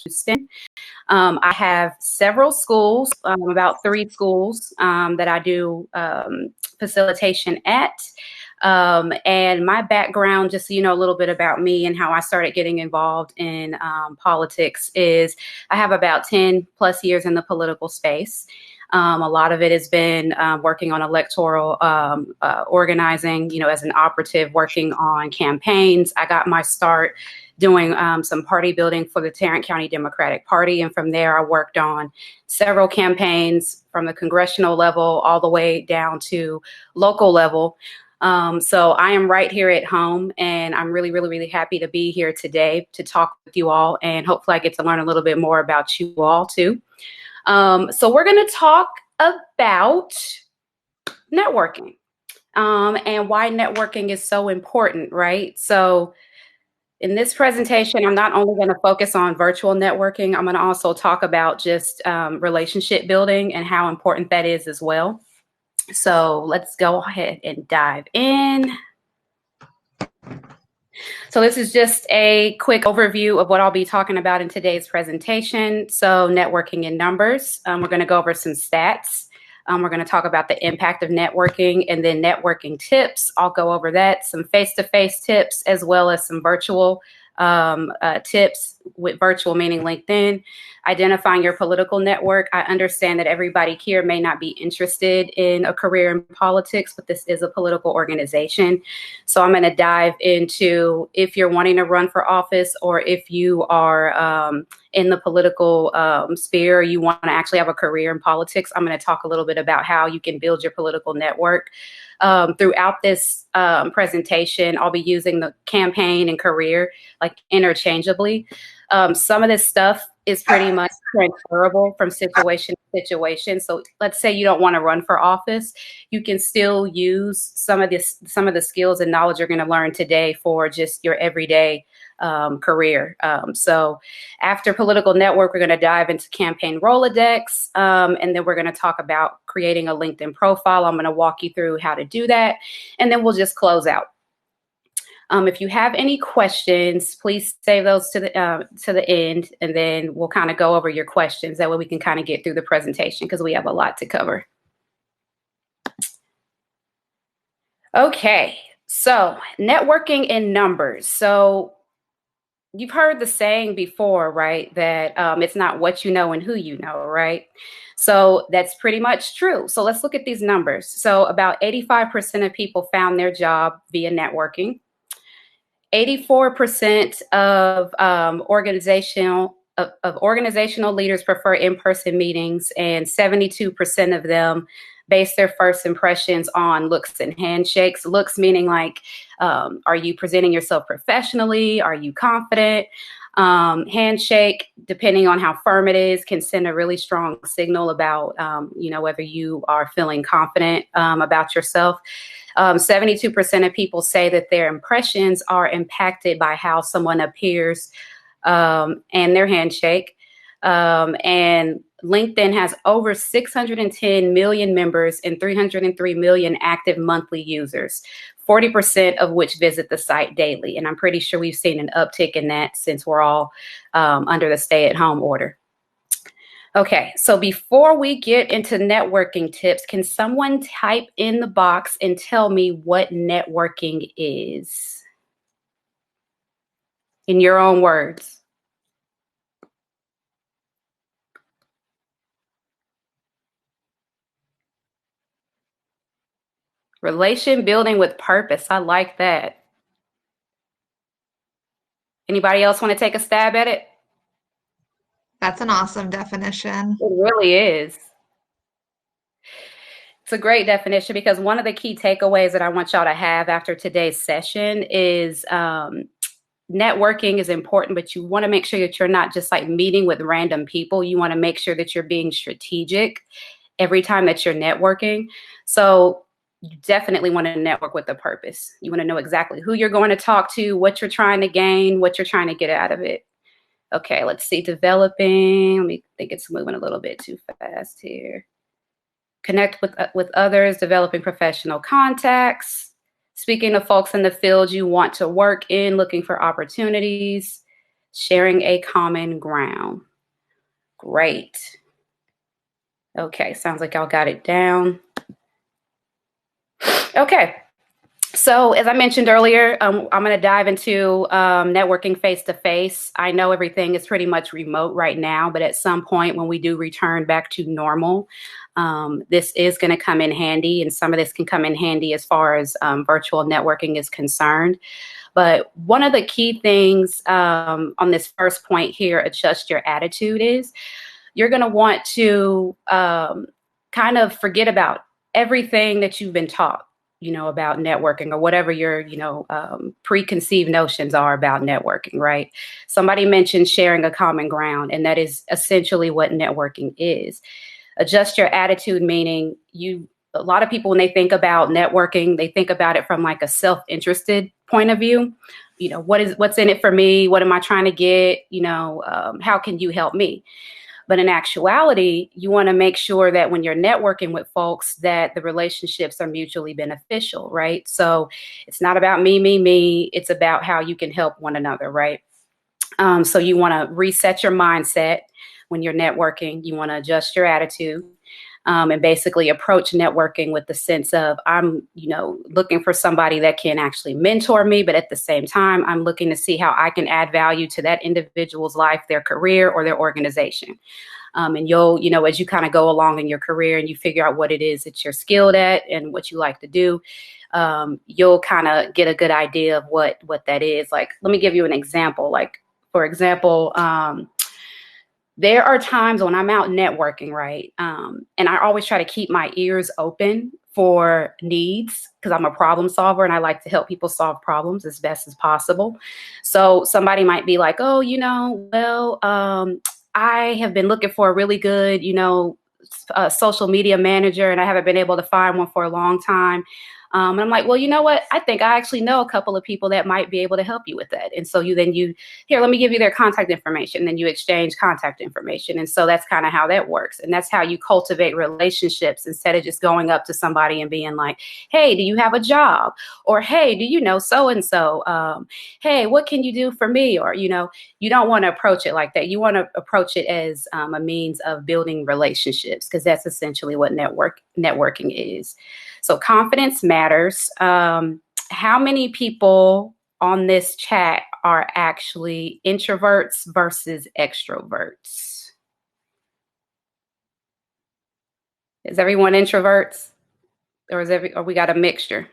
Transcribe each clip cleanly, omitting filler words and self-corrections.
Houston. I have several schools, about 3 schools that I do facilitation at. And my background, just so you know a little bit about me and how I started getting involved in politics, is I have about 10 plus years in the political space. A lot of it has been working on electoral organizing, as an operative, working on campaigns. I got my start doing some party building for the Tarrant County Democratic Party. And from there, I worked on several campaigns from the congressional level all the way down to local level. So I am right here at home, and I'm really, really, really happy to be here today to talk with you all. And hopefully I get to learn a little bit more about you all too. So we're going to talk about networking and why networking is so important, right? So in this presentation, I'm not only going to focus on virtual networking, I'm going to also talk about just relationship building and how important that is as well. So let's go ahead and dive in. So this is just a quick overview of what I'll be talking about in today's presentation. So networking in numbers, we're going to go over some stats. We're going to talk about the impact of networking and then networking tips. I'll go over that, some face-to-face tips, as well as some virtual tips, with virtual meaning LinkedIn. Identifying your political network. I understand that everybody here may not be interested in a career in politics, but this is a political organization. So I'm going to dive into if you're wanting to run for office, or if you are in the political sphere, you want to actually have a career in politics. I'm going to talk a little bit about how you can build your political network. Throughout this presentation, I'll be using the campaign and career like interchangeably. Some of this stuff is pretty much transferable from situation to situation. So let's say you don't want to run for office, you can still use some of the skills and knowledge you're going to learn today for just your everyday career. So after political network, we're going to dive into campaign Rolodex, and then we're going to talk about creating a LinkedIn profile. I'm going to walk you through how to do that, and then we'll just close out. If you have any questions, please save those to the end, and then we'll kind of go over your questions. That way we can kind of get through the presentation because we have a lot to cover. Okay, so networking in numbers. So you've heard the saying before, right? That it's not what you know and who you know, right? So that's pretty much true. So let's look at these numbers. So about 85% of people found their job via networking. 84% of organizational leaders prefer in-person meetings, and 72% of them base their first impressions on looks and handshakes. Looks meaning like, are you presenting yourself professionally? Are you confident? Handshake, depending on how firm it is, can send a really strong signal about, whether you are feeling confident about yourself. 72% of people say that their impressions are impacted by how someone appears and their handshake. And LinkedIn has over 610 million members and 303 million active monthly users, 40% of which visit the site daily. And I'm pretty sure we've seen an uptick in that since we're all under the stay-at-home order. Okay, so before we get into networking tips, can someone type in the box and tell me what networking is? In your own words. Relation building with purpose. I like that. Anybody else want to take a stab at it? That's an awesome definition. It really is. It's a great definition, because one of the key takeaways that I want y'all to have after today's session is networking is important, but you want to make sure that you're not just like meeting with random people. You want to make sure that you're being strategic every time that you're networking. So you definitely want to network with a purpose. You want to know exactly who you're going to talk to, what you're trying to gain, what you're trying to get out of it. Okay, let's see, developing. Let me think, it's moving a little bit too fast here. Connect with others, developing professional contacts, speaking to folks in the field you want to work in, looking for opportunities, Sharing a common ground. Great. Okay, sounds like y'all got it down. Okay. So as I mentioned earlier, I'm going to dive into networking face-to-face. I know everything is pretty much remote right now, but at some point when we do return back to normal, this is going to come in handy, and some of this can come in handy as far as virtual networking is concerned. But one of the key things on this first point here, adjust your attitude, is you're going to want to kind of forget about everything that you've been taught, about networking or whatever your, preconceived notions are about networking, right? Somebody mentioned sharing a common ground, and that is essentially what networking is. Adjust your attitude, meaning a lot of people, when they think about networking, they think about it from like a self-interested point of view. What's in it for me? What am I trying to get? How can you help me? But in actuality, you want to make sure that when you're networking with folks, that the relationships are mutually beneficial, right? So it's not about me. It's about how you can help one another, right? So you want to reset your mindset when you're networking. You want to adjust your attitude. And basically approach networking with the sense of I'm, looking for somebody that can actually mentor me, but at the same time, I'm looking to see how I can add value to that individual's life, their career, or their organization. And you'll, as you kind of go along in your career and you figure out what it is that you're skilled at and what you like to do, you'll kind of get a good idea of what that is. Like, let me give you an example. Like, for example, there are times when I'm out networking, right? And I always try to keep my ears open for needs because I'm a problem solver and I like to help people solve problems as best as possible. So somebody might be like, oh, I have been looking for a really good, social media manager, and I haven't been able to find one for a long time. And I'm like, well, you know what? I think I actually know a couple of people that might be able to help you with that. And so here, let me give you their contact information. Then you exchange contact information. And so that's kind of how that works. And that's how you cultivate relationships instead of just going up to somebody and being like, hey, do you have a job? Or, hey, do you know so-and-so? Hey, what can you do for me? Or, you don't want to approach it like that. You want to approach it as a means of building relationships, because that's essentially what networking is. So confidence matters. How many people on this chat are actually introverts versus extroverts? Is everyone introverts, or we got a mixture?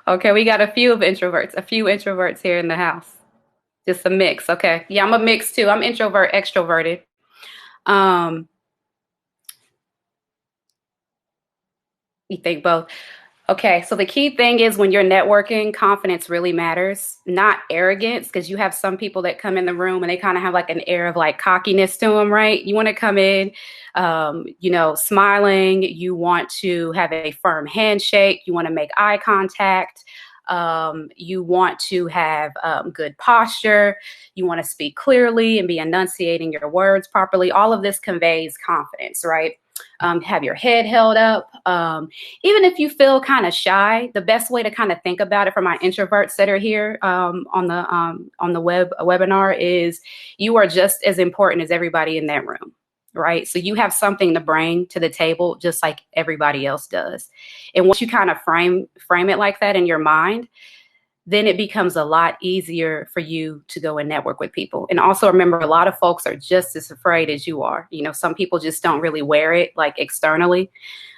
Okay, we got a few introverts here in the house. Just a mix. Okay. Yeah, I'm a mix too. I'm introvert, extroverted. You think both? Okay. So the key thing is when you're networking, confidence really matters, not arrogance, because you have some people that come in the room and they kind of have like an air of like cockiness to them, right? You want to come in, smiling. You want to have a firm handshake. You want to make eye contact. You want to have good posture. You want to speak clearly and be enunciating your words properly. All of this conveys confidence, right? Have your head held up. Even if you feel kind of shy, the best way to kind of think about it for my introverts that are here on the webinar is you are just as important as everybody in that room. Right. So you have something to bring to the table just like everybody else does. And once you kind of frame it like that in your mind, then it becomes a lot easier for you to go and network with people. And also remember, a lot of folks are just as afraid as you are. Some people just don't really wear it like externally.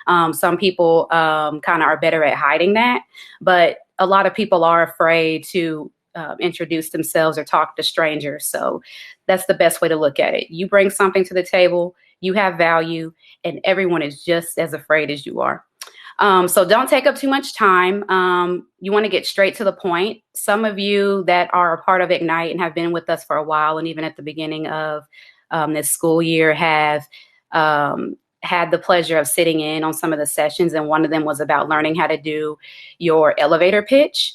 Some people kind of are better at hiding that. But a lot of people are afraid to introduce themselves or talk to strangers. So that's the best way to look at it. You bring something to the table, you have value, and everyone is just as afraid as you are. So don't take up too much time. You want to get straight to the point. Some of you that are a part of Ignite and have been with us for a while, and even at the beginning of this school year, have had the pleasure of sitting in on some of the sessions. And one of them was about learning how to do your elevator pitch.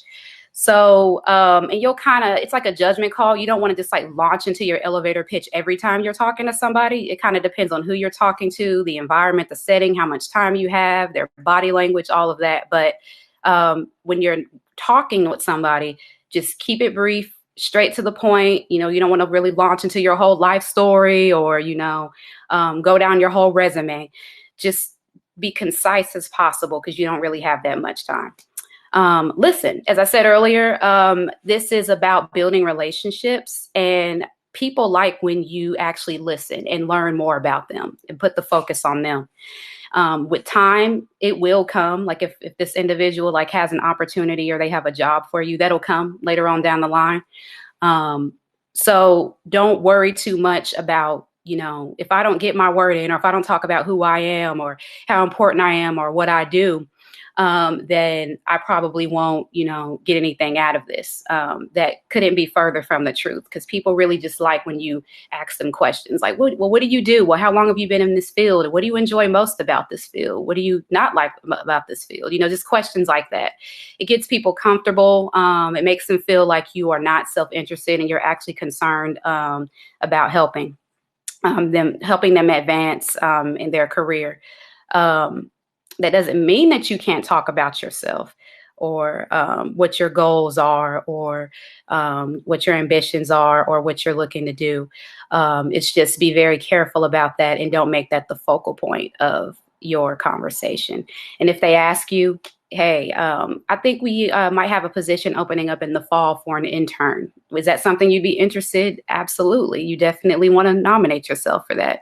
So, and you'll it's like a judgment call. You don't want to just like launch into your elevator pitch every time you're talking to somebody. It kind of depends on who you're talking to, the environment, the setting, how much time you have, their body language, all of that. But when you're talking with somebody, just keep it brief, straight to the point. You don't want to really launch into your whole life story or, go down your whole resume. Just be concise as possible because you don't really have that much time. Listen, as I said earlier, this is about building relationships, and people like when you actually listen and learn more about them and put the focus on them. With time, it will come. Like if this individual like has an opportunity or they have a job for you, that'll come later on down the line. So don't worry too much about, if I don't get my word in, or if I don't talk about who I am or how important I am or what I do, then I probably won't, get anything out of this. That couldn't be further from the truth, because people really just like when you ask them questions like, what do you do? Well, how long have you been in this field? What do you enjoy most about this field? What do you not like about this field? Just questions like that. It gets people comfortable. It makes them feel like you are not self-interested and you're actually concerned about helping them advance in their career. That doesn't mean that you can't talk about yourself or what your goals are or what your ambitions are or what you're looking to do. It's just be very careful about that and don't make that the focal point of your conversation. And if they ask you, hey, I think we might have a position opening up in the fall for an intern. Is that something you'd be interested? Absolutely. You definitely want to nominate yourself for that.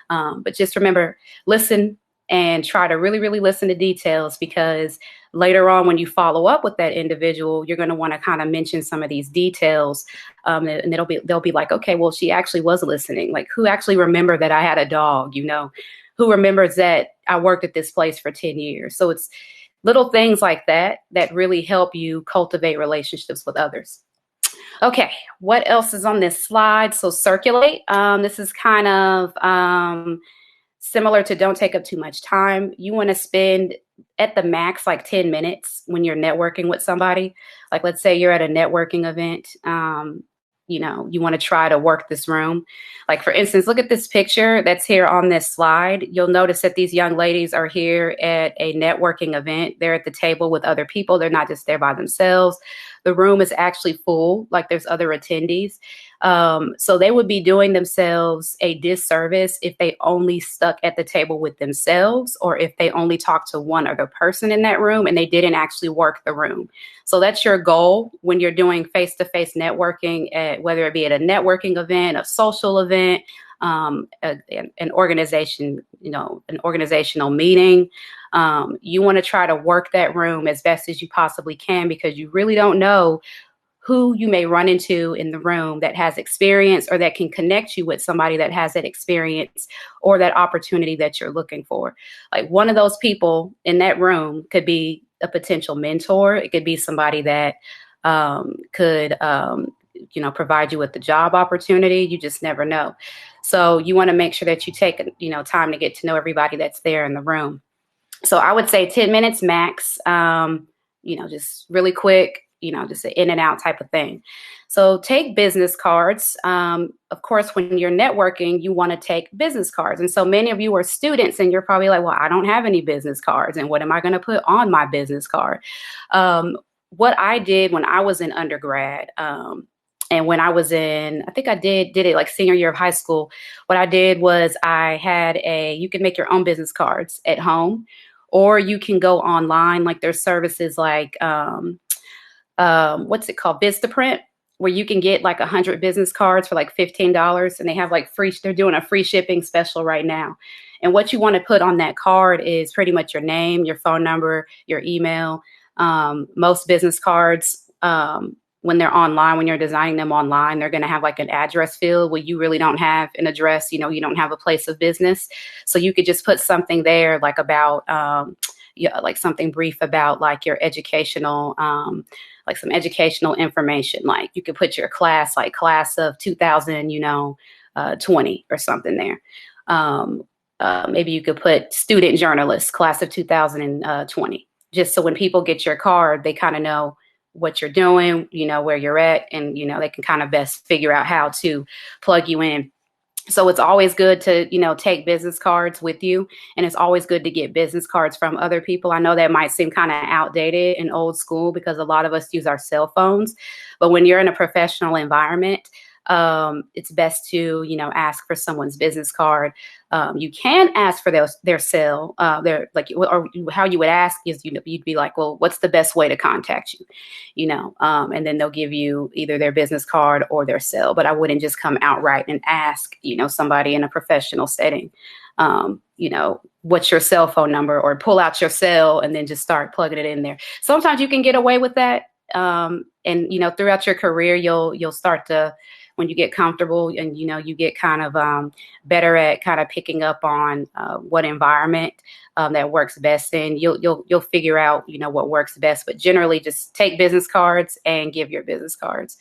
But just remember, listen and try to really, really listen to details, because later on when you follow up with that individual, you're going to want to kind of mention some of these details. And they'll be like, okay, well, she actually was listening. Like, who actually remembered that I had a dog, who remembers that I worked at this place for 10 years. So it's little things like that that really help you cultivate relationships with others. Okay, what else is on this slide? So circulate. This is kind of similar to don't take up too much time. You want to spend at the max like 10 minutes when you're networking with somebody. Like, let's say you're at a networking event. You want to try to work this room. Like, for instance, look at this picture that's here on this slide. You'll notice that these young ladies are here at a networking event. They're at the table with other people. They're not just there by themselves. The room is actually full, like there's other attendees. So they would be doing themselves a disservice if they only stuck at the table with themselves, or if they only talked to one other person in that room and they didn't actually work the room. So that's your goal when you're doing face-to-face networking, whether it be at a networking event, a social event, an organization, an organizational meeting. You want to try to work that room as best as you possibly can, because you really don't know who you may run into in the room that has experience, or that can connect you with somebody that has that experience or that opportunity that you're looking for. Like, one of those people in that room could be a potential mentor. It could be somebody that could provide you with the job opportunity. You just never know. So you want to make sure that you take time to get to know everybody that's there in the room. So I would say 10 minutes max, just really quick, just an in and out type of thing. So take business cards. Of course, when you're networking, you want to take business cards. And so many of you are students and you're probably like, well, I don't have any business cards. And what am I going to put on my business card? What I did when I was in undergrad, and when I was I think I did it like senior year of high school. What I did was you can make your own business cards at home, or you can go online. Like, there's services like, what's it called? Vistaprint, where you can get like 100 business cards for like $15, and they have like they're doing a free shipping special right now. And what you want to put on that card is pretty much your name, your phone number, your email. Most business cards, when they're online, when you're designing them online, they're going to have like an address field where you really don't have an address, you don't have a place of business. So you could just put something there like about, like something brief about like your educational, like some educational information. Like, you could put your class, like class of 2020 or something there. Maybe you could put student journalist, class of 2020, just so when people get your card, they kind of know what you're doing, where you're at, and, they can kind of best figure out how to plug you in. So it's always good to, take business cards with you. And it's always good to get business cards from other people. I know that might seem kind of outdated and old school because a lot of us use our cell phones. But when you're in a professional environment, it's best to, ask for someone's business card. You can ask for their cell, or how you would ask is, you'd be like, well, what's the best way to contact you? And then they'll give you either their business card or their cell, but I wouldn't just come outright and ask, somebody in a professional setting, what's your cell phone number, or pull out your cell and then just start plugging it in there. Sometimes you can get away with that. And, throughout your career, you'll start to, when you get comfortable and, you get kind of better at kind of picking up on what environment that works best in, you'll figure out, what works best. But generally just take business cards and give your business cards.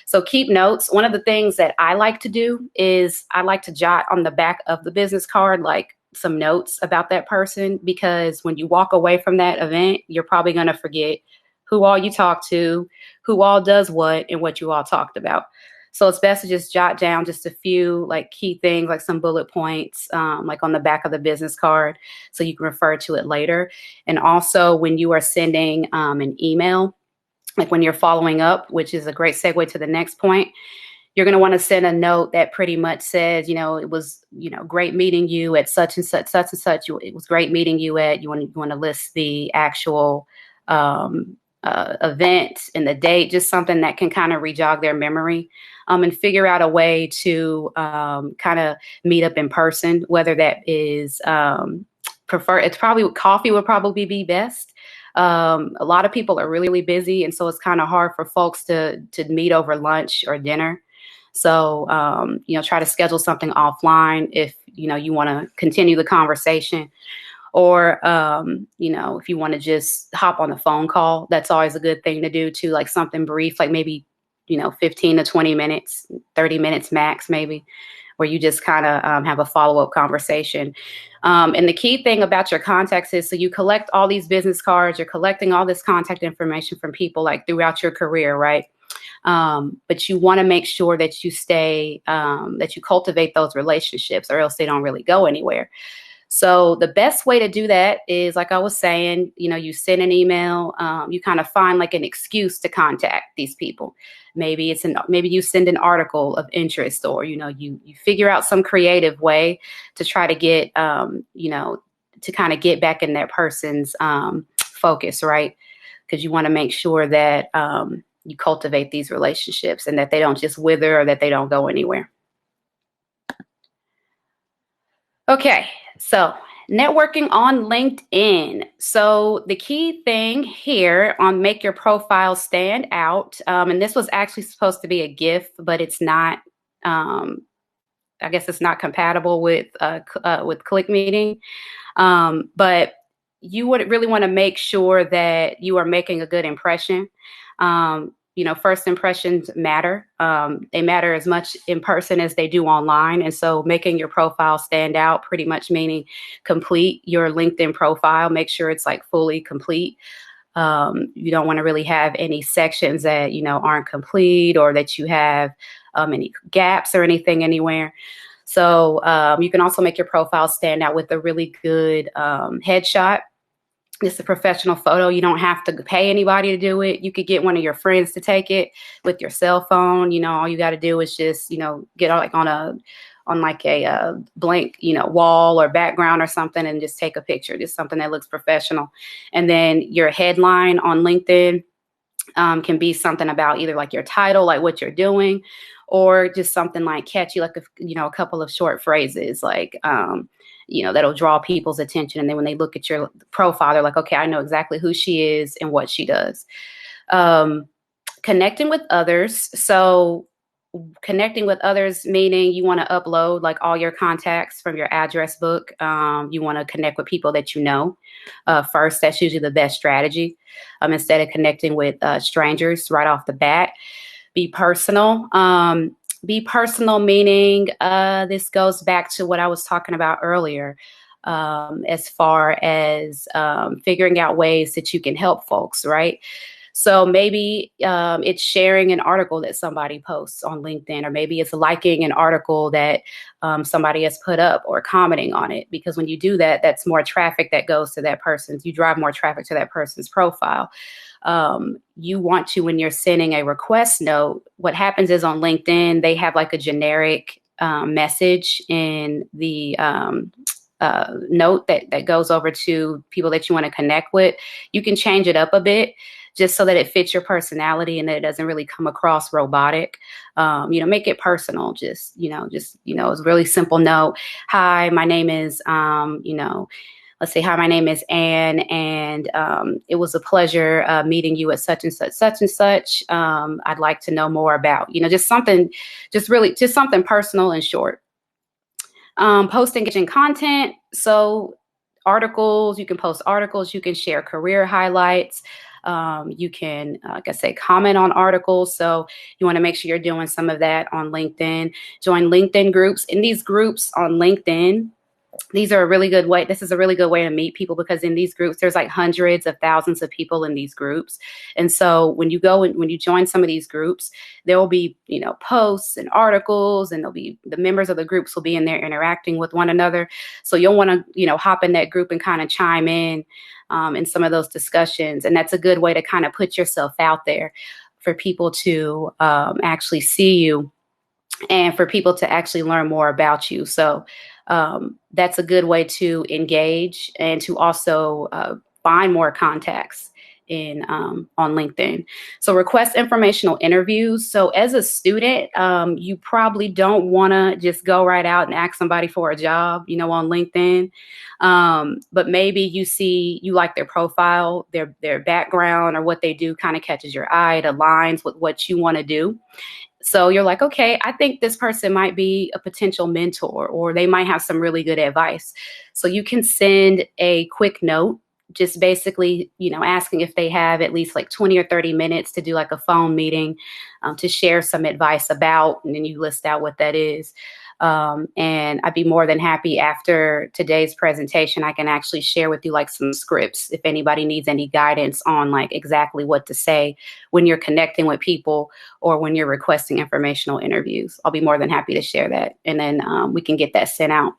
So keep notes. One of the things that I like to do is I like to jot on the back of the business card, like some notes about that person, because when you walk away from that event, you're probably going to forget who all you talked to, who all does what, and what you all talked about. So it's best to just jot down just a few like key things, like some bullet points, like on the back of the business card, so you can refer to it later. And also when you are sending an email, like when you're following up, which is a great segue to the next point, you're going to want to send a note that pretty much says, it was, great meeting you at such and such, such and such. It was great meeting you at, you want to list the actual event and the date, just something that can kind of rejog their memory, and figure out a way to kind of meet up in person, whether that is it's probably coffee would probably be best. A lot of people are really, really busy, and so it's kind of hard for folks to meet over lunch or dinner. So, try to schedule something offline if, you want to continue the conversation. Or, if you want to just hop on a phone call, that's always a good thing to do too, like something brief, like maybe, 15 to 20 minutes, 30 minutes max, maybe, where you just kind of have a follow-up conversation. And the key thing about your contacts is, so you collect all these business cards, you're collecting all this contact information from people like throughout your career, right? But you want to make sure that you stay, that you cultivate those relationships, or else they don't really go anywhere. So the best way to do that is, like I was saying, you send an email, you kind of find like an excuse to contact these people. Maybe maybe you send an article of interest, or, you figure out some creative way to try to get, to kind of get back in that person's focus, right? Because you want to make sure that you cultivate these relationships and that they don't just wither, or that they don't go anywhere. Okay, so networking on LinkedIn. So the key thing here on make your profile stand out, and this was actually supposed to be a GIF, but it's not. I guess it's not compatible with ClickMeeting. But you would really want to make sure that you are making a good impression. First impressions matter. They matter as much in person as they do online. And so making your profile stand out, pretty much meaning complete your LinkedIn profile, make sure it's like fully complete. You don't want to really have any sections that, aren't complete, or that you have any gaps or anything anywhere. So you can also make your profile stand out with a really good headshot. It's a professional photo. You don't have to pay anybody to do it. You could get one of your friends to take it with your cell phone. All you got to do is just, get like on a blank, wall or background or something, and just take a picture, just something that looks professional. And then your headline on LinkedIn can be something about either like your title, like what you're doing, or just something like catchy, like a couple of short phrases, like that'll draw people's attention. And then when they look at your profile, they're like, okay, I know exactly who she is and what she does. Connecting with others. So connecting with others, meaning you want to upload like all your contacts from your address book. You want to connect with people that you know first. That's usually the best strategy. Instead of connecting with strangers right off the bat. Be personal. Be personal, meaning this goes back to what I was talking about earlier, as far as figuring out ways that you can help folks, right? So maybe it's sharing an article that somebody posts on LinkedIn, or maybe it's liking an article that somebody has put up or commenting on it. Because when you do that, that's more traffic that goes to that person's, you drive more traffic to that person's profile. You want to, when you're sending a request note, what happens is on LinkedIn, they have like a generic message in the note that goes over to people that you want to connect with. You can change it up a bit just so that it fits your personality and that it doesn't really come across robotic. Make it personal. Just it's a really simple note. Hi, my name is, let's say, hi, my name is Anne, and it was a pleasure meeting you at such and such, such and such. I'd like to know more about, just something personal and short. Post engaging content. So articles, you can post articles, you can share career highlights. You can, like I say, comment on articles. So you want to make sure you're doing some of that on LinkedIn. Join LinkedIn groups. In these groups on LinkedIn, these are a really good way. This is a really good way to meet people, because in these groups, there's like hundreds of thousands of people in these groups. And so when you go and when you join some of these groups, there will be, posts and articles, and the members of the groups will be in there interacting with one another. So you'll want to, hop in that group and kind of chime in some of those discussions. And that's a good way to kind of put yourself out there for people to actually see you and for people to actually learn more about you. So that's a good way to engage and to also find more contacts on LinkedIn. So request informational interviews. So as a student, you probably don't want to just go right out and ask somebody for a job, on LinkedIn. But maybe you like their profile, their background, or what they do kind of catches your eye. It aligns with what you want to do. So you're like, okay, I think this person might be a potential mentor, or they might have some really good advice. So you can send a quick note, just basically, asking if they have at least like 20 or 30 minutes to do like a phone meeting to share some advice about, and then you list out what that is. And I'd be more than happy after today's presentation, I can actually share with you like some scripts if anybody needs any guidance on like exactly what to say when you're connecting with people or when you're requesting informational interviews. I'll be more than happy to share that. And then we can get that sent out.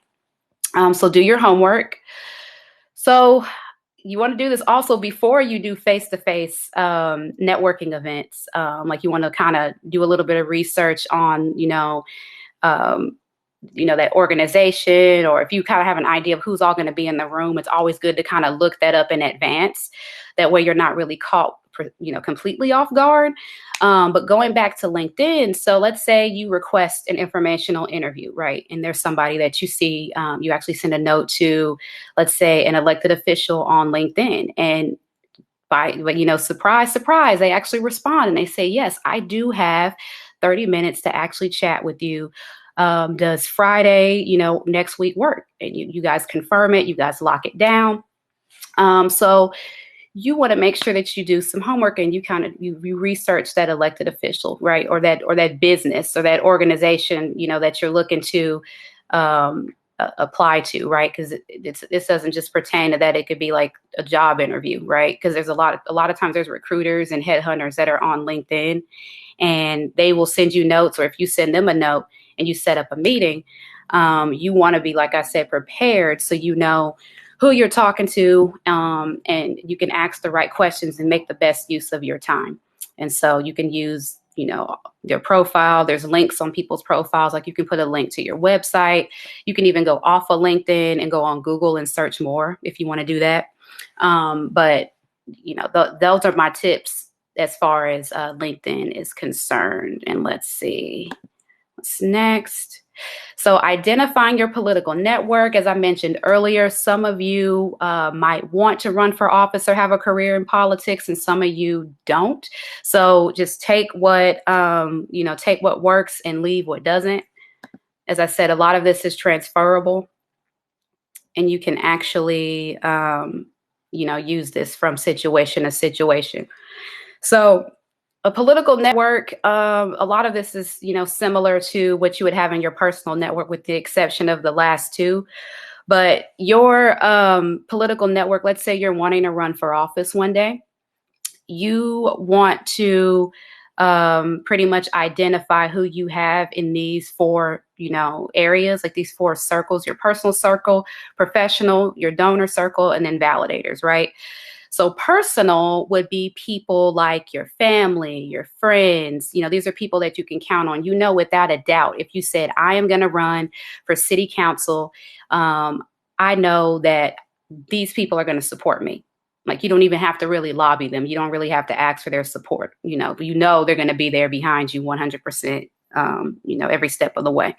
So do your homework. So you want to do this also before you do face-to-face networking events. Like you want to kind of do a little bit of research on, that organization, or if you kind of have an idea of who's all going to be in the room, it's always good to kind of look that up in advance. That way you're not really caught, completely off guard. But going back to LinkedIn, so let's say you request an informational interview, right? And there's somebody that you see, you actually send a note to, let's say, an elected official on LinkedIn, and surprise, surprise, they actually respond and they say, yes, I do have 30 minutes to actually chat with you. Does Friday, next week work? And you guys confirm it, you guys lock it down. So you want to make sure that you do some homework and you research that elected official, right? Or that business or that organization, that you're looking to apply to, right? Because this doesn't just pertain to that. It could be like a job interview, right? Because there's a lot of times there's recruiters and headhunters that are on LinkedIn, and they will send you notes, or if you send them a note and you set up a meeting, you want to be, like I said, prepared so you know who you're talking to, and you can ask the right questions and make the best use of your time. And so you can use, their profile. There's links on people's profiles. Like you can put a link to your website. You can even go off of LinkedIn and go on Google and search more if you want to do that. But those are my tips as far as LinkedIn is concerned. And let's see what's next. So identifying your political network, as I mentioned earlier, some of you might want to run for office or have a career in politics, and some of you don't. So just take what works and leave what doesn't. As I said, a lot of this is transferable, and you can actually, use this from situation to situation. So a political network, a lot of this is, similar to what you would have in your personal network, with the exception of the last two. But your political network, let's say you're wanting to run for office one day, you want to pretty much identify who you have in these four, areas, like these four circles: your personal circle, professional, your donor circle, and then validators, right? So personal would be people like your family, your friends. These are people that you can count on. Without a doubt, if you said, I am going to run for city council, I know that these people are going to support me. Like, you don't even have to really lobby them. You don't really have to ask for their support. They're going to be there behind you 100%, every step of the way.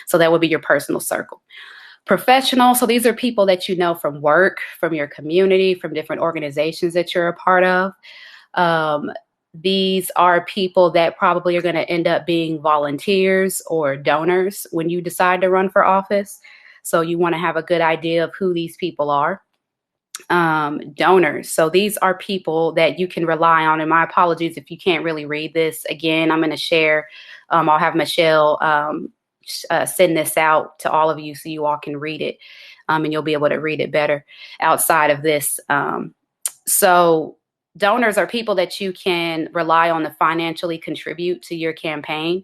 So that would be your personal circle. Professional. So these are people that you know from work, from your community, from different organizations that you're a part of. These are people that probably are going to end up being volunteers or donors when you decide to run for office. So you want to have a good idea of who these people are. Donors. So these are people that you can rely on. And my apologies if you can't really read this. Again, I'm going to share. I'll have Michelle send this out to all of you so you all can read it, and you'll be able to read it better outside of this. So donors are people that you can rely on to financially contribute to your campaign.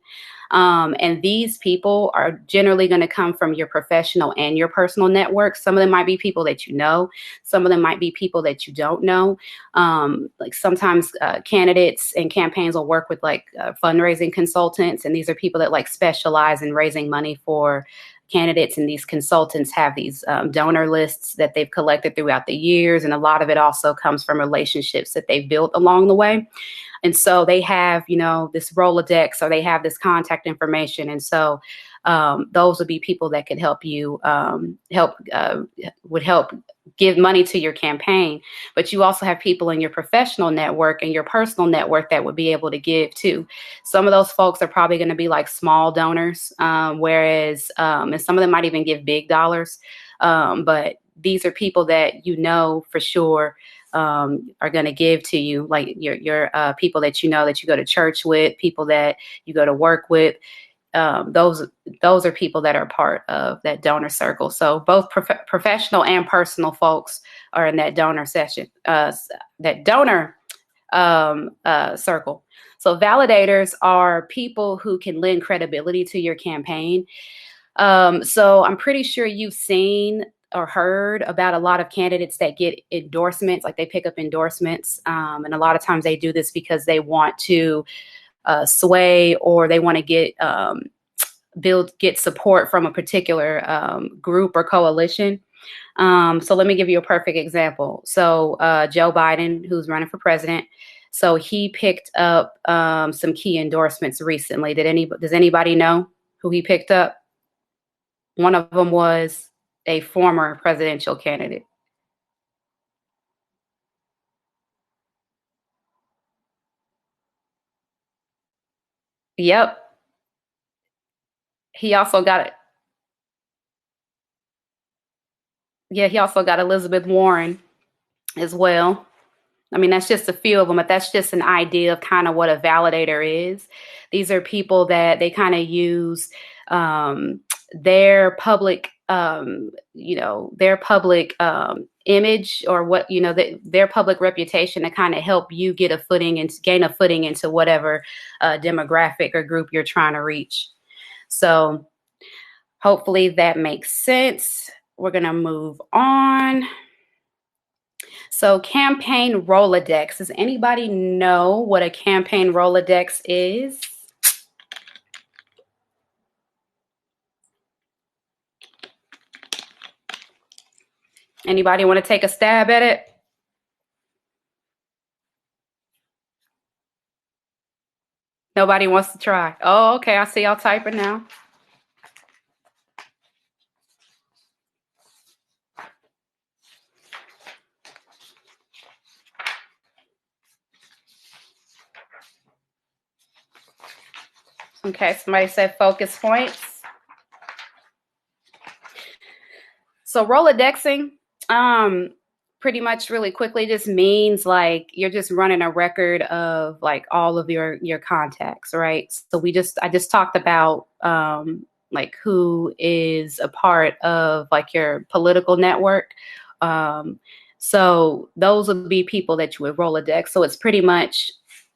And these people are generally going to come from your professional and your personal network. Some of them might be people that you know. Some of them might be people that you don't know. Like sometimes candidates and campaigns will work with fundraising consultants. And these are people that specialize in raising money for candidates. And these consultants have these donor lists that they've collected throughout the years. And a lot of it also comes from relationships that they've built along the way. And so they have, this Rolodex, or they have this contact information. And so those would be people that could help you, would help give money to your campaign. But you also have people in your professional network and your personal network that would be able to give too. Some of those folks are probably going to be like small donors, whereas and some of them might even give big dollars. But these are people that for sure are going to give to you, like your people that that you go to church with, people that you go to work with. Those are people that are part of that donor circle. So both professional and personal folks are in that donor session, that donor circle. So validators are people who can lend credibility to your campaign. So I'm pretty sure you've seen or heard about a lot of candidates that get endorsements, like they pick up endorsements. And a lot of times they do this because they want to sway, or they want to get support from a particular group or coalition. So let me give you a perfect example. So Joe Biden, who's running for president, so he picked up some key endorsements recently. Does anybody know who he picked up? One of them was a former presidential candidate. Yep. He also got it. Yeah, he also got Elizabeth Warren as well. I mean, that's just a few of them, but that's just an idea of kind of what a validator is. These are people that they kind of use their public, image, or what, their public reputation to kind of help you get a footing and gain a footing into whatever demographic or group you're trying to reach. So hopefully that makes sense. We're going to move on. So campaign Rolodex. Does anybody know what a campaign Rolodex is? Anybody want to take a stab at it? Nobody wants to try. Oh, okay. I see y'all typing now. Okay, somebody said focus points. So Rolodexing, pretty much really quickly just means like you're just running a record of like all of your contacts, right? So I just talked about like who is a part of like your political network. So those would be people that you would Rolodex. So it's pretty much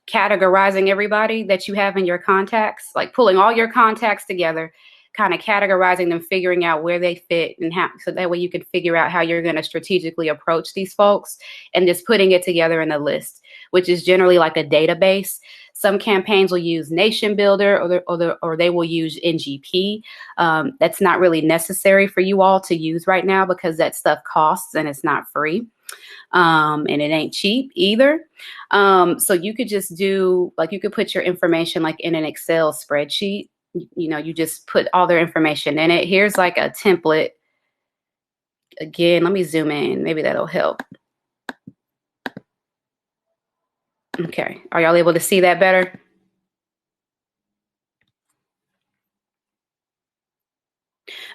categorizing everybody that you have in your contacts, like pulling all your contacts together, kind of categorizing them, figuring out where they fit and how, so that way you can figure out how you're going to strategically approach these folks and just putting it together in a list, which is generally like a database. Some campaigns will use Nation Builder or they will use NGP. That's not really necessary for you all to use right now because that stuff costs and it's not free. And it ain't cheap either. So you could just do, like, you could put your information like in an Excel spreadsheet. You know, you just put all their information in it. Here's like a template. Again, let me zoom in. Maybe that'll help. Okay. Are y'all able to see that better?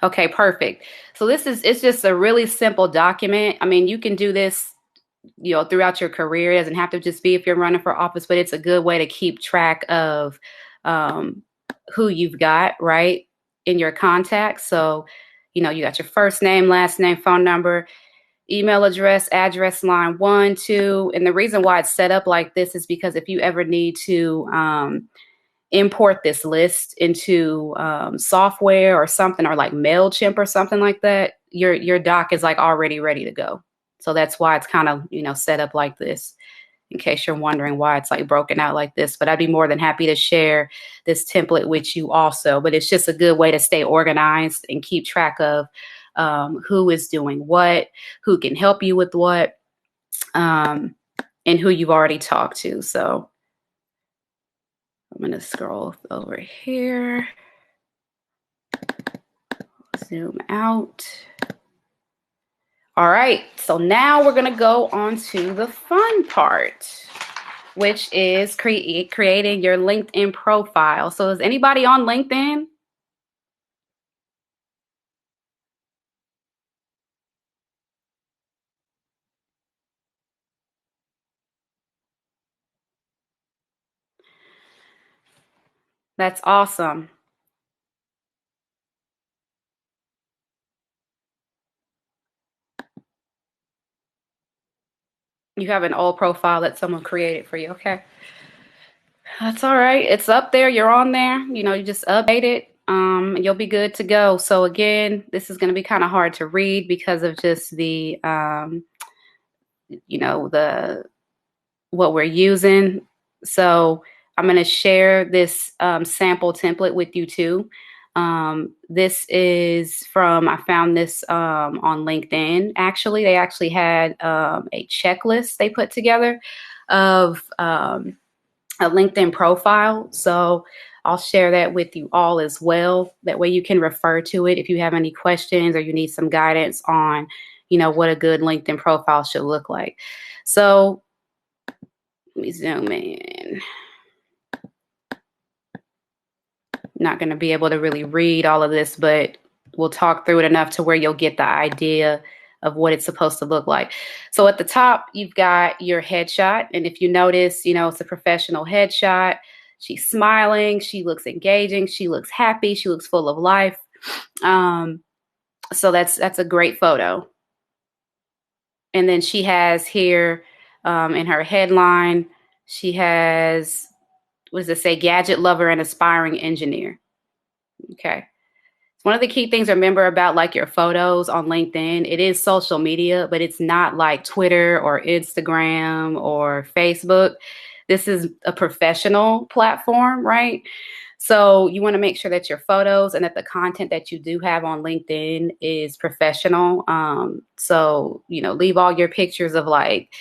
Okay, perfect. So it's just a really simple document. I mean, you can do this, you know, throughout your career. It doesn't have to just be if you're running for office, but it's a good way to keep track of who you've got, right, in your contacts. So, you know, you got your first name, last name, phone number, email address line 1, 2. And the reason why it's set up like this is because if you ever need to import this list into software or something, or like MailChimp or something like that, your doc is like already ready to go. So that's why it's kind of, you know, set up like this, in case you're wondering why it's like broken out like this. But I'd be more than happy to share this template with you also. But it's just a good way to stay organized and keep track of who is doing what, who can help you with what, and who you've already talked to. So I'm going to scroll over here, zoom out. All right, so now we're going to go on to the fun part, which is creating your LinkedIn profile. So is anybody on LinkedIn? That's awesome. You have an old profile that someone created for you. Okay. That's all right. It's up there. You're on there. You know, you just update it. And you'll be good to go. So again, this is going to be kind of hard to read because of just the, you know, what we're using. So I'm going to share this sample template with you too. This is from, I found this on LinkedIn. Actually, they actually had a checklist they put together of a LinkedIn profile. So I'll share that with you all as well. That way you can refer to it if you have any questions or you need some guidance on, you know, what a good LinkedIn profile should look like. So let me zoom in. Not going to be able to really read all of this, but we'll talk through it enough to where you'll get the idea of what it's supposed to look like. So at the top, you've got your headshot. And if you notice, you know, it's a professional headshot. She's smiling. She looks engaging. She looks happy. She looks full of life. So that's a great photo. And then she has here in her headline, she has, what does it say? Gadget lover and aspiring engineer. Okay. One of the key things to remember about like your photos on LinkedIn, it is social media, but it's not like Twitter or Instagram or Facebook. This is a professional platform, right? So you want to make sure that your photos and that the content that you do have on LinkedIn is professional. So, you know, leave all your pictures of like,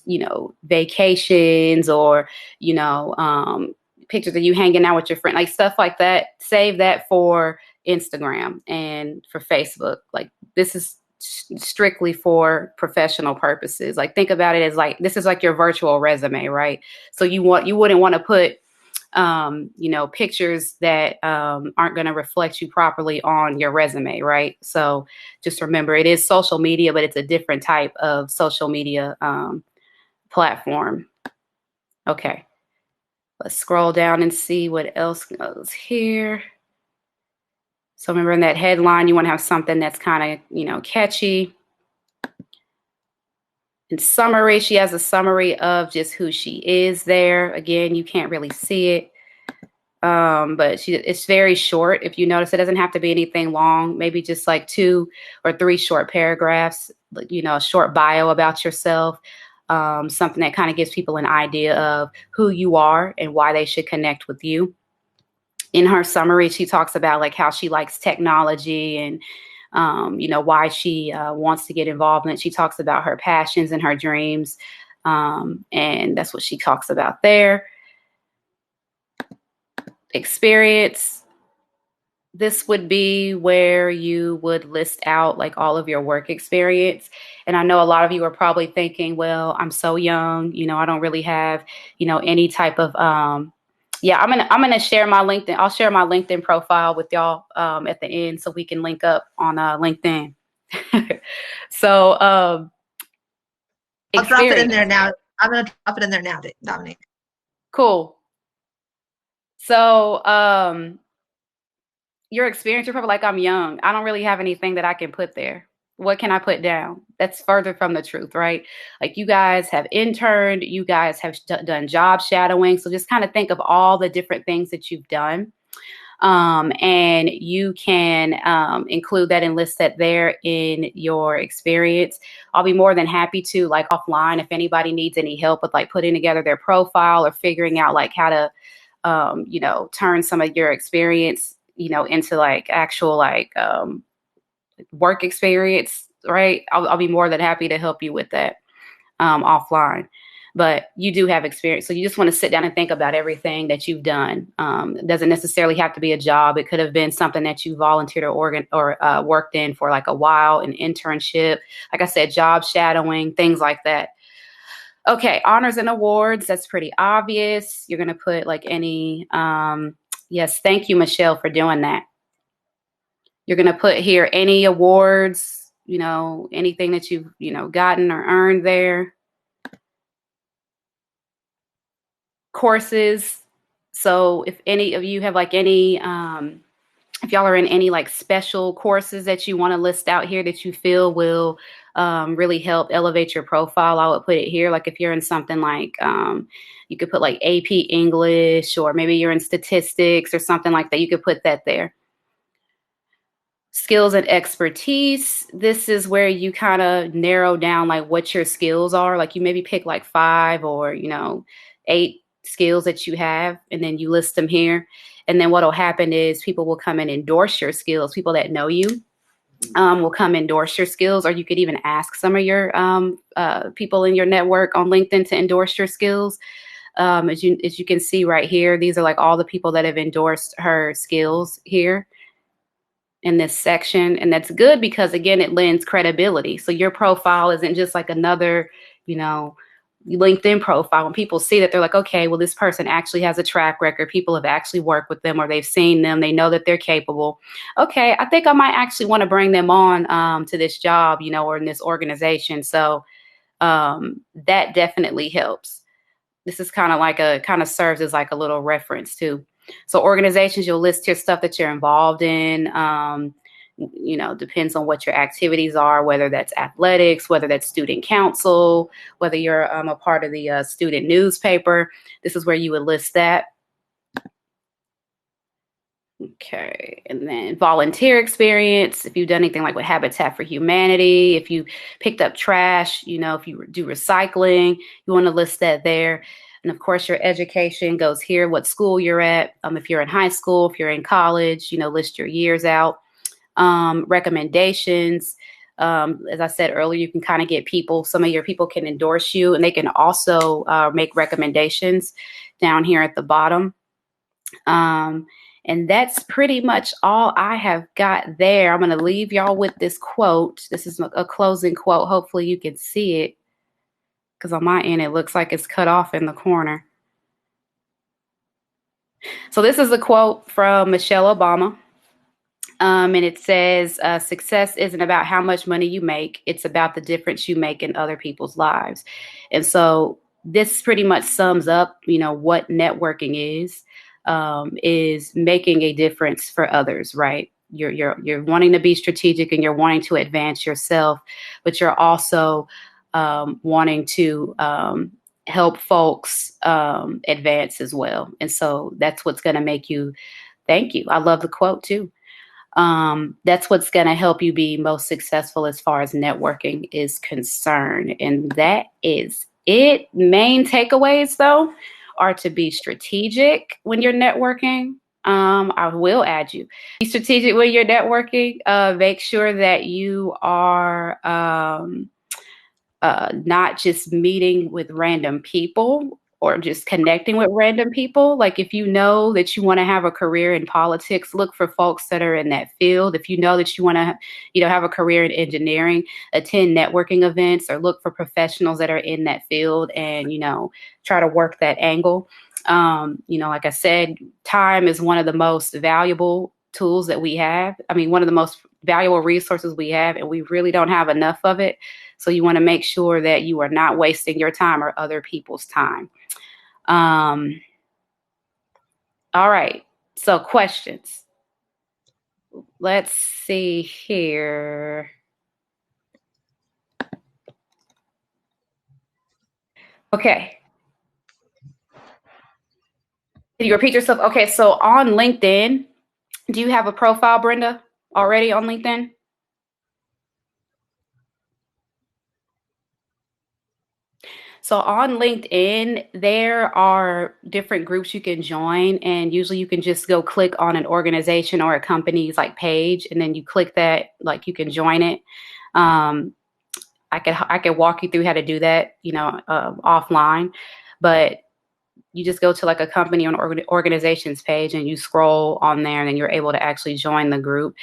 you know, vacations or, you know, pictures of you hanging out with your friend, like stuff like that. Save that for Instagram and for Facebook. Like this is strictly for professional purposes. Like think about it as like, this is like your virtual resume, right? So you wouldn't want to put, you know, pictures that aren't going to reflect you properly on your resume, right? So just remember, it is social media, but it's a different type of social media platform. Okay. Let's scroll down and see what else goes here. So remember in that headline, you want to have something that's kind of, you know, catchy. In summary, she has a summary of just who she is there. Again, you can't really see it. But it's very short. If you notice, it doesn't have to be anything long, maybe just like 2 or 3 short paragraphs, a short bio about yourself, something that kind of gives people an idea of who you are and why they should connect with you. In her summary, she talks about like how she likes technology and why she wants to get involved in it. She talks about her passions and her dreams, and that's what she talks about there. Experience. This would be where you would list out like all of your work experience. And I know a lot of you are probably thinking, well, I'm so young, I don't really have, any type of, I'm gonna share my LinkedIn. I'll share my LinkedIn profile with y'all at the end so we can link up on LinkedIn. So I'll drop it in there now. I'm gonna drop it in there now, Dominique. Cool. So your experience, you're probably like, I'm young. I don't really have anything that I can put there. What can I put down? That's further from the truth, right? Like you guys have interned, you guys have done job shadowing. So just kind of think of all the different things that you've done. And you can include that and list that there in your experience. I'll be more than happy to, like offline, if anybody needs any help with like putting together their profile or figuring out like how to, turn some of your experience, into like actual like work experience, right? I'll be more than happy to help you with that offline. But you do have experience. So you just want to sit down and think about everything that you've done. It doesn't necessarily have to be a job. It could have been something that you volunteered or worked in for like a while, an internship, like I said, job shadowing, things like that. Okay, honors and awards. That's pretty obvious. You're going to put like any, yes, thank you, Michelle, for doing that. You're going to put here any awards, anything that you've, gotten or earned there. Courses. So if any of you have like any, if y'all are in any like special courses that you want to list out here that you feel will really help elevate your profile, I would put it here. Like if you're in something like, you could put like AP English, or maybe you're in statistics or something like that. You could put that there. Skills and expertise. This is where you kind of narrow down like what your skills are. Like you maybe pick like 5 or, 8 skills that you have, and then you list them here. And then what will happen is people will come and endorse your skills. People that know you will come endorse your skills, or you could even ask some of your people in your network on LinkedIn to endorse your skills. As you can see right here, these are like all the people that have endorsed her skills here in this section. And that's good because, again, it lends credibility. So your profile isn't just like another, LinkedIn profile. When people see that, they're like, okay, well, this person actually has a track record. People have actually worked with them, or they've seen them. They know that they're capable. Okay, I think I might actually want to bring them on to this job, or in this organization. So that definitely helps. This is kind of serves as like a little reference too. So organizations, you'll list your stuff that you're involved in. Depends on what your activities are, whether that's athletics, whether that's student council, whether you're a part of the student newspaper. This is where you would list that. Okay, and then volunteer experience. If you've done anything like with Habitat for Humanity, if you picked up trash, if you do recycling, you want to list that there. And of course, your education goes here, what school you're at. If you're in high school, if you're in college, list your years out. Recommendations. As I said earlier, you can kind of get people, some of your people can endorse you, and they can also make recommendations down here at the bottom. And that's pretty much all I have got there. I'm going to leave y'all with this quote. This is a closing quote. Hopefully you can see it, because on my end, it looks like it's cut off in the corner. So this is a quote from Michelle Obama. And it says, success isn't about how much money you make. It's about the difference you make in other people's lives. And so this pretty much sums up, what networking is making a difference for others, right? You're wanting to be strategic, and you're wanting to advance yourself, but you're also wanting to help folks advance as well. And so that's what's going to make you, thank you. I love the quote too. That's what's going to help you be most successful as far as networking is concerned. And that is it. Main takeaways, though, are to be strategic when you're networking. I will add you. Be strategic when you're networking. Make sure that you are not just meeting with random people or just connecting with random people. Like if you know that you want to have a career in politics, look for folks that are in that field. If you know that you want to, have a career in engineering, attend networking events or look for professionals that are in that field and, try to work that angle. Like I said, time is one of the most valuable tools that we have. I mean, one of the most valuable resources we have, and we really don't have enough of it. So you want to make sure that you are not wasting your time or other people's time. All right. So questions. Let's see here. Okay. Can you repeat yourself? Okay. So on LinkedIn, do you have a profile, Brenda, already on LinkedIn? So on LinkedIn, there are different groups you can join, and usually you can just go click on an organization or a company's page, and then you click that, you can join it. I could walk you through how to do that, offline, but you just go to a company or organization's page and you scroll on there, and then you're able to actually join the group.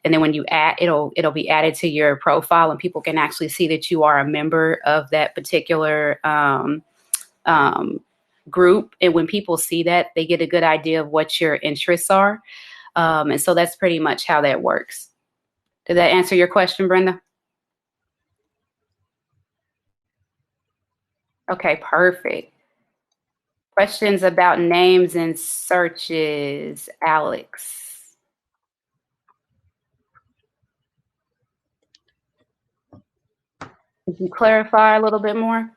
And then when you add, it'll be added to your profile, and people can actually see that you are a member of that particular group. And when people see that, they get a good idea of what your interests are. And so that's pretty much how that works. Did that answer your question, Brenda? Okay, perfect. Questions about names and searches, Alex? Could you clarify a little bit more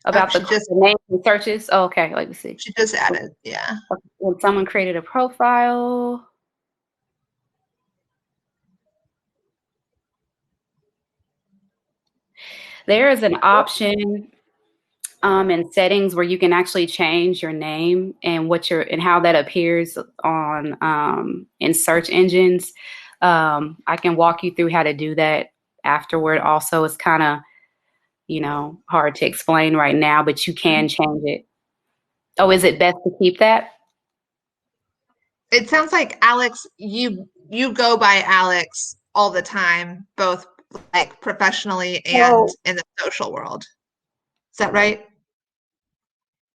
about the names and searches? Oh, okay, let me see. She just added, yeah. When someone created a profile. There is an option in settings where you can actually change your name and and how that appears on in search engines. I can walk you through how to do that afterward. Also, it's kind of hard to explain right now, but you can change it. Oh, is it best to keep that? It sounds like Alex, you go by Alex all the time, both professionally and in the social world. Is that right?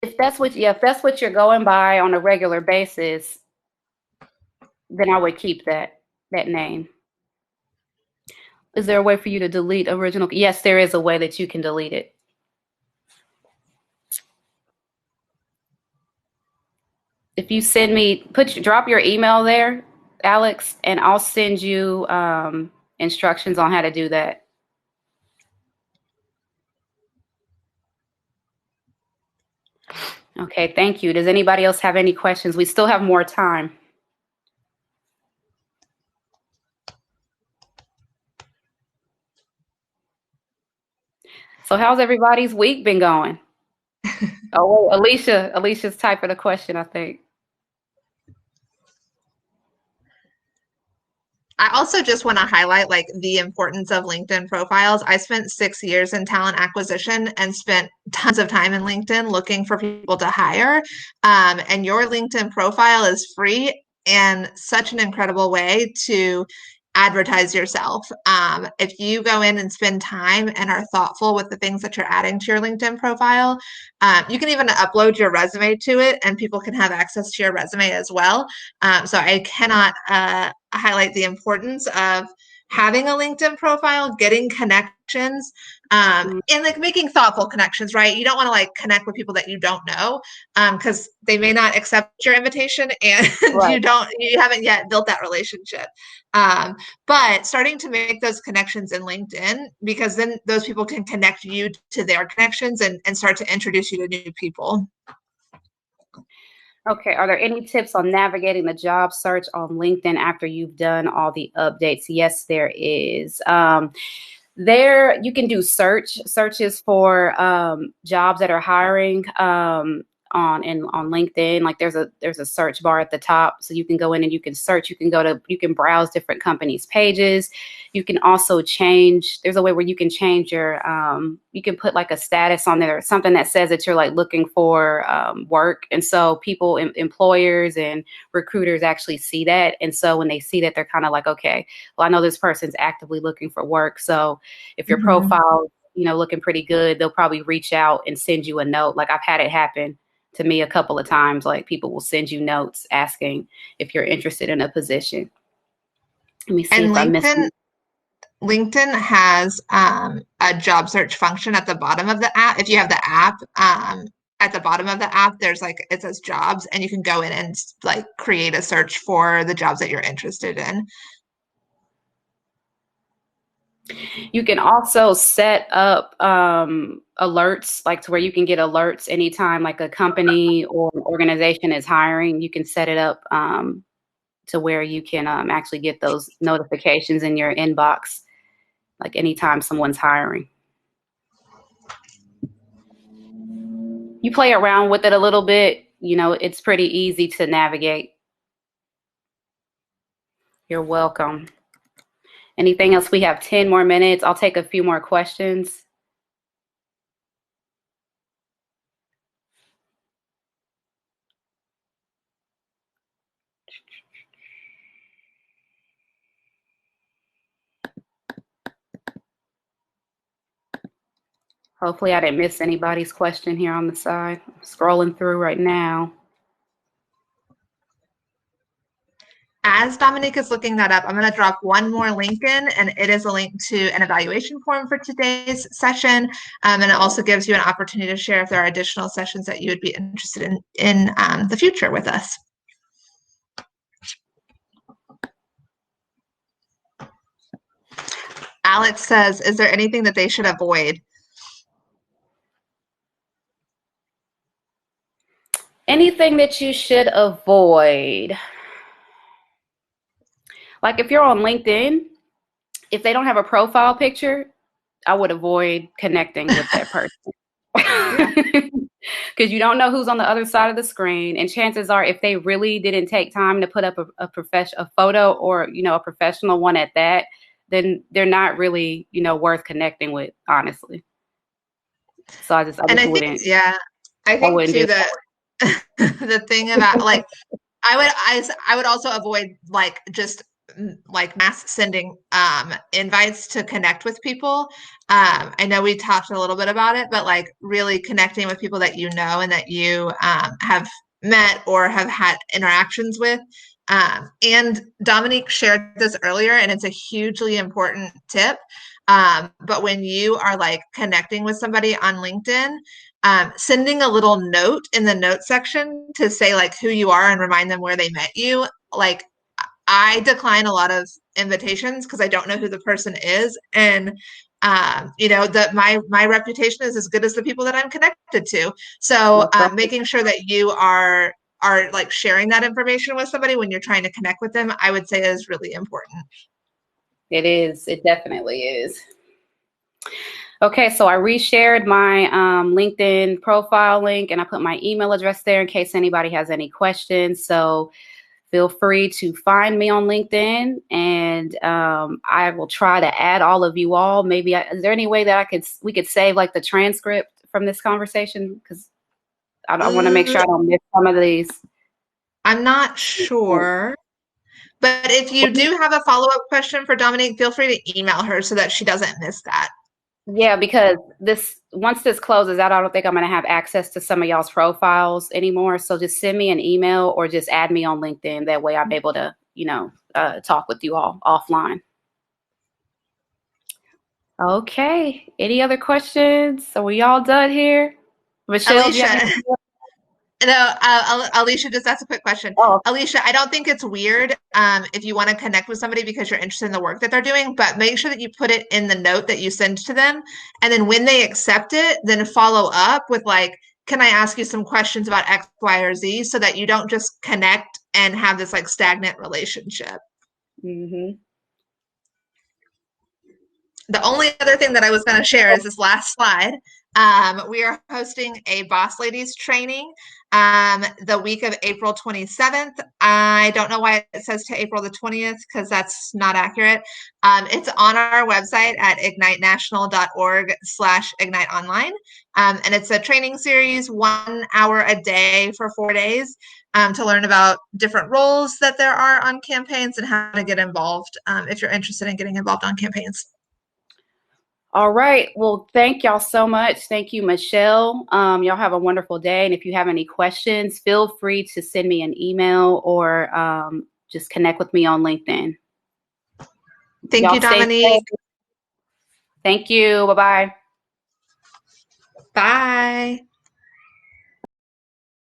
If that's what you're going by on a regular basis, then I would keep that name. Is there a way for you to delete original? Yes, there is a way that you can delete it. If you send me, drop your email there, Alex, and I'll send you instructions on how to do that. Okay, thank you. Does anybody else have any questions? We still have more time. So how's everybody's week been going? Oh, Alicia's typing a question, I think. I also just want to highlight the importance of LinkedIn profiles. I spent 6 years in talent acquisition and spent tons of time in LinkedIn looking for people to hire. And your LinkedIn profile is free and such an incredible way to advertise yourself. If you go in and spend time and are thoughtful with the things that you're adding to your LinkedIn profile, you can even upload your resume to it and people can have access to your resume as well. So I cannot highlight the importance of having a LinkedIn profile, getting connected connections, and like making thoughtful connections, right? You don't want to like connect with people that you don't know, because they may not accept your invitation and Right. you haven't yet built that relationship. But starting to make those connections in LinkedIn, because then those people can connect you to their connections and start to introduce you to new people. Okay, are there any tips on navigating the job search on LinkedIn after you've done all the updates? Yes, there is. There you can do searches for jobs that are hiring on LinkedIn. Like there's a search bar at the top, so you can go in and you can search. You can browse different companies' pages. You can also change. There's a way where you can change your you can put like a status on there or something that says that you're like looking for work, and so people, employers and recruiters actually see that, and so when they see that, they're kind of like, okay, well, I know this person's actively looking for work, so if your profile, looking pretty good, they'll probably reach out and send you a note. Like I've had it happen to me a couple of times. Like people will send you notes asking if you're interested in a position. Let me see And if I missed. LinkedIn has a job search function at the bottom of the app. If you have the app, at the bottom of the app, there's like, it says jobs, and you can go in and like create a search for the jobs that you're interested in. You can also set up alerts, like to where you can get alerts anytime like a company or an organization is hiring. You can set it up to where you can actually get those notifications in your inbox, like anytime someone's hiring. You play around with it a little bit, it's pretty easy to navigate. You're welcome. Anything else? We have 10 more minutes. I'll take a few more questions. Hopefully I didn't miss anybody's question here on the side. I'm scrolling through right now. As Dominique is looking that up, I'm going to drop one more link in, and it is a link to an evaluation form for today's session. And it also gives you an opportunity to share if there are additional sessions that you would be interested in the future with us. Alex says, is there anything that they should avoid? Anything that you should avoid. Like if you're on LinkedIn, if they don't have a profile picture, I would avoid connecting with that person. Because you don't know who's on the other side of the screen, and chances are, if they really didn't take time to put up a photo or a professional one at that, then they're not really worth connecting with, honestly. So I just wouldn't. I think too that the thing about like I would also avoid like just like mass sending invites to connect with people. I know we talked a little bit about it, but like really connecting with people that you know and that you have met or have had interactions with. And Dominique shared this earlier, and it's a hugely important tip. But when you are like connecting with somebody on LinkedIn, sending a little note in the note section to say like who you are and remind them where they met you. Like I decline a lot of invitations because I don't know who the person is. And that my reputation is as good as the people that I'm connected to. So making sure that you are like sharing that information with somebody when you're trying to connect with them, I would say is really important. It is. It definitely is. Okay, so I reshared my LinkedIn profile link, and I put my email address there in case anybody has any questions. So feel free to find me on LinkedIn, and I will try to add all of you all. Maybe is there any way that we could save like the transcript from this conversation? Because I want to make sure I don't miss some of these. I'm not sure. But if you do have a follow-up question for Dominique, feel free to email her so that she doesn't miss that. Yeah, because once this closes out, I don't think I'm going to have access to some of y'all's profiles anymore. So just send me an email or just add me on LinkedIn. That way I'm able to, talk with you all offline. Okay. Any other questions? Are we all done here? Michelle, do you have Alicia, anything? no, Alicia just asked a quick question. Oh, Alicia, I don't think it's weird if you want to connect with somebody because you're interested in the work that they're doing, but make sure that you put it in the note that you send to them. And then when they accept it, then follow up with like, can I ask you some questions about X, Y, or Z so that you don't just connect and have this like stagnant relationship. mm-hmm. The only other thing that I was going to share is this last slide. We are hosting a Boss Ladies training the week of April 27th. I don't know why it says to April the 20th because that's not accurate. It's on our website at ignitenational.org/ignite online. And it's a training series, 1 hour a day for 4 days to learn about different roles that there are on campaigns and how to get involved if you're interested in getting involved on campaigns. All right. Well, thank y'all so much. Thank you, Michelle. Y'all have a wonderful day. And if you have any questions, feel free to send me an email or just connect with me on LinkedIn. Thank Y'all you, stay Dominique. safe. Thank you. Bye-bye. Bye.